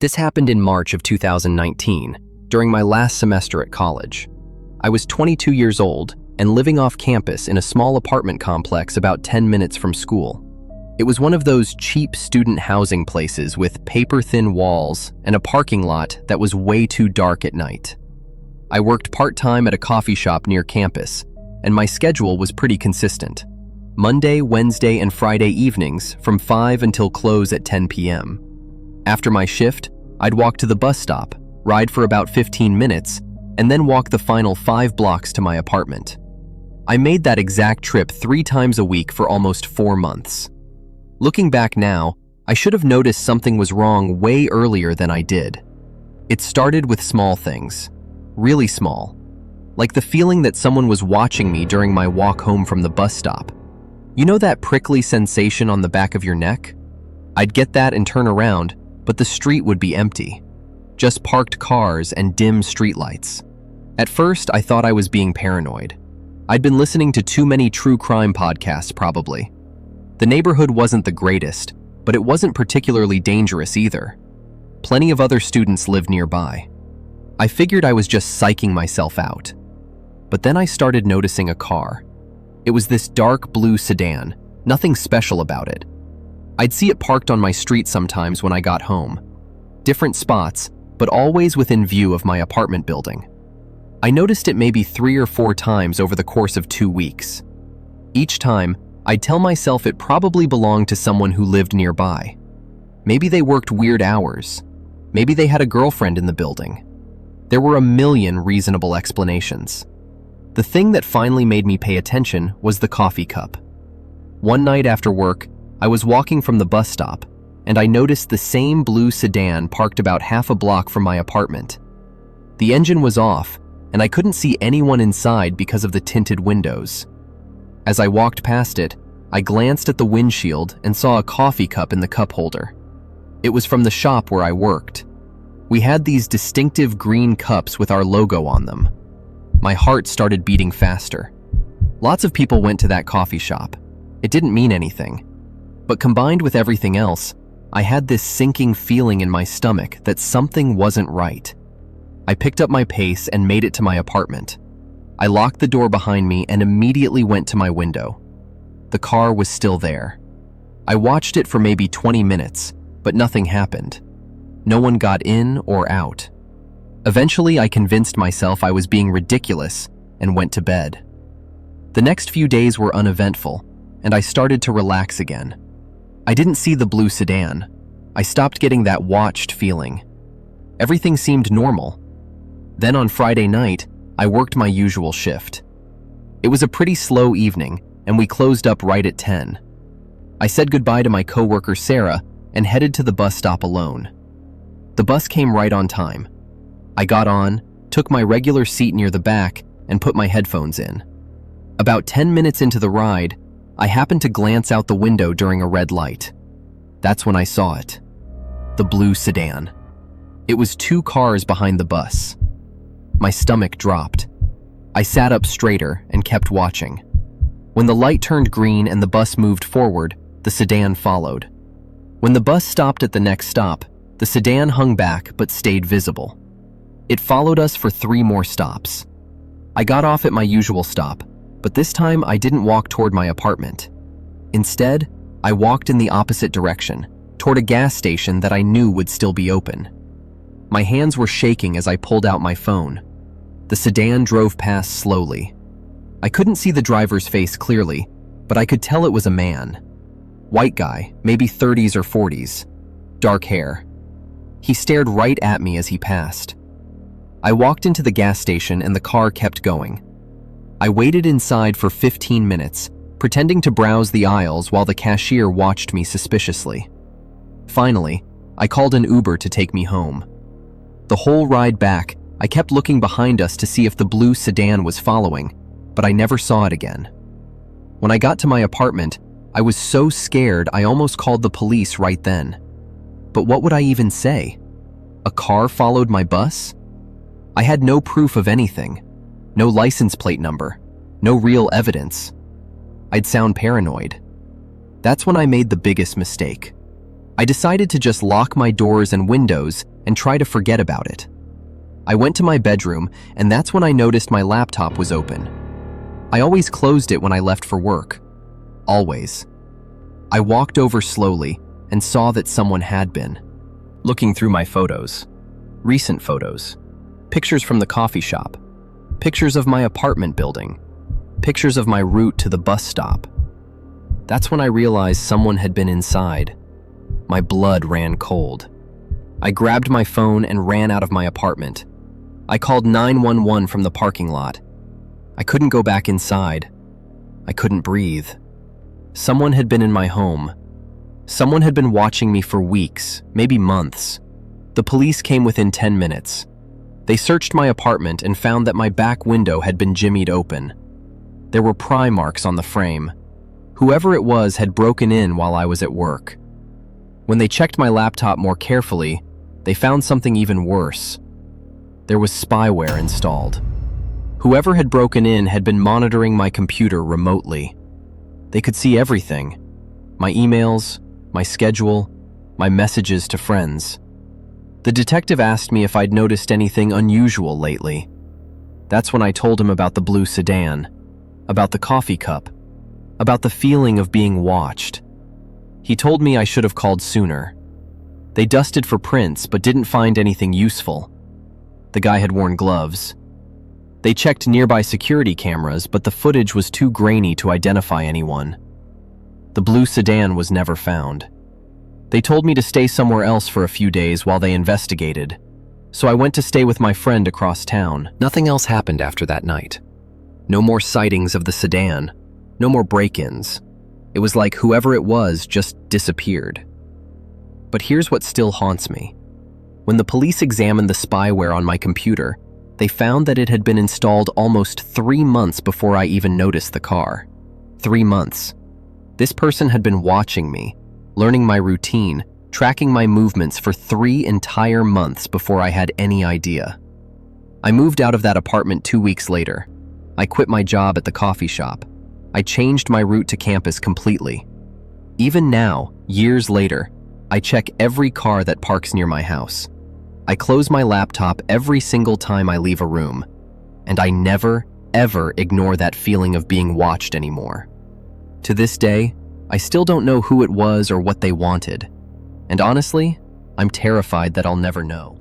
This happened in March of 2019, during my last semester at college. I was 22 years old and living off campus in a small apartment complex about 10 minutes from school. It was one of those cheap student housing places with paper-thin walls and a parking lot that was way too dark at night. I worked part-time at a coffee shop near campus, and my schedule was pretty consistent. Monday, Wednesday, and Friday evenings from 5 until close at 10 p.m. After my shift, I'd walk to the bus stop, ride for about 15 minutes, and then walk the final 5 blocks to my apartment. I made that exact trip 3 times a week for almost 4 months. Looking back now, I should have noticed something was wrong way earlier than I did. It started with small things, really small, like the feeling that someone was watching me during my walk home from the bus stop. You know that prickly sensation on the back of your neck? I'd get that and turn around, but the street would be empty. Just parked cars and dim streetlights. At first, I thought I was being paranoid. I'd been listening to too many true crime podcasts, probably. The neighborhood wasn't the greatest, but it wasn't particularly dangerous either. Plenty of other students lived nearby. I figured I was just psyching myself out. But then I started noticing a car. It was this dark blue sedan, nothing special about it. I'd see it parked on my street sometimes when I got home. Different spots, but always within view of my apartment building. I noticed it maybe 3 or 4 times over the course of 2 weeks. Each time, I'd tell myself it probably belonged to someone who lived nearby. Maybe they worked weird hours. Maybe they had a girlfriend in the building. There were a million reasonable explanations. The thing that finally made me pay attention was the coffee cup. One night after work, I was walking from the bus stop, and I noticed the same blue sedan parked about half a block from my apartment. The engine was off, and I couldn't see anyone inside because of the tinted windows. As I walked past it, I glanced at the windshield and saw a coffee cup in the cup holder. It was from the shop where I worked. We had these distinctive green cups with our logo on them. My heart started beating faster. Lots of people went to that coffee shop. It didn't mean anything. But combined with everything else, I had this sinking feeling in my stomach that something wasn't right. I picked up my pace and made it to my apartment. I locked the door behind me and immediately went to my window. The car was still there. I watched it for maybe 20 minutes, but nothing happened. No one got in or out. Eventually, I convinced myself I was being ridiculous and went to bed. The next few days were uneventful, and I started to relax again. I didn't see the blue sedan. I stopped getting that watched feeling. Everything seemed normal. Then on Friday night, I worked my usual shift. It was a pretty slow evening, and we closed up right at 10. I said goodbye to my coworker Sarah and headed to the bus stop alone. The bus came right on time. I got on, took my regular seat near the back, and put my headphones in. About 10 minutes into the ride, I happened to glance out the window during a red light. That's when I saw it. The blue sedan. It was 2 cars behind the bus. My stomach dropped. I sat up straighter and kept watching. When the light turned green and the bus moved forward, the sedan followed. When the bus stopped at the next stop, the sedan hung back but stayed visible. It followed us for 3 more stops. I got off at my usual stop, but this time I didn't walk toward my apartment. Instead, I walked in the opposite direction, toward a gas station that I knew would still be open. My hands were shaking as I pulled out my phone. The sedan drove past slowly. I couldn't see the driver's face clearly, but I could tell it was a man. White guy, maybe 30s or 40s. Dark hair. He stared right at me as he passed. I walked into the gas station and the car kept going. I waited inside for 15 minutes, pretending to browse the aisles while the cashier watched me suspiciously. Finally, I called an Uber to take me home. The whole ride back, I kept looking behind us to see if the blue sedan was following, but I never saw it again. When I got to my apartment, I was so scared I almost called the police right then. But what would I even say? A car followed my bus? I had no proof of anything. No license plate number. No real evidence. I'd sound paranoid. That's when I made the biggest mistake. I decided to just lock my doors and windows and try to forget about it. I went to my bedroom, and that's when I noticed my laptop was open. I always closed it when I left for work. Always. I walked over slowly and saw that someone had been. Looking through my photos. Recent photos. Pictures from the coffee shop. Pictures of my apartment building. Pictures of my route to the bus stop. That's when I realized someone had been inside. My blood ran cold. I grabbed my phone and ran out of my apartment. I called 911 from the parking lot. I couldn't go back inside. I couldn't breathe. Someone had been in my home. Someone had been watching me for weeks, maybe months. The police came within 10 minutes. They searched my apartment and found that my back window had been jimmied open. There were pry marks on the frame. Whoever it was had broken in while I was at work. When they checked my laptop more carefully, they found something even worse. There was spyware installed. Whoever had broken in had been monitoring my computer remotely. They could see everything: my emails, my schedule, my messages to friends. The detective asked me if I'd noticed anything unusual lately. That's when I told him about the blue sedan, about the coffee cup, about the feeling of being watched. He told me I should have called sooner. They dusted for prints but didn't find anything useful. The guy had worn gloves. They checked nearby security cameras, but the footage was too grainy to identify anyone. The blue sedan was never found. They told me to stay somewhere else for a few days while they investigated, so I went to stay with my friend across town. Nothing else happened after that night. No more sightings of the sedan, no more break-ins. It was like whoever it was just disappeared. But here's what still haunts me. When the police examined the spyware on my computer, they found that it had been installed almost 3 months before I even noticed the car. 3 months. This person had been watching me, learning my routine, tracking my movements for 3 entire months before I had any idea. I moved out of that apartment 2 weeks later. I quit my job at the coffee shop. I changed my route to campus completely. Even now, years later, I check every car that parks near my house. I close my laptop every single time I leave a room, and I never, ever ignore that feeling of being watched anymore. To this day, I still don't know who it was or what they wanted, and honestly, I'm terrified that I'll never know.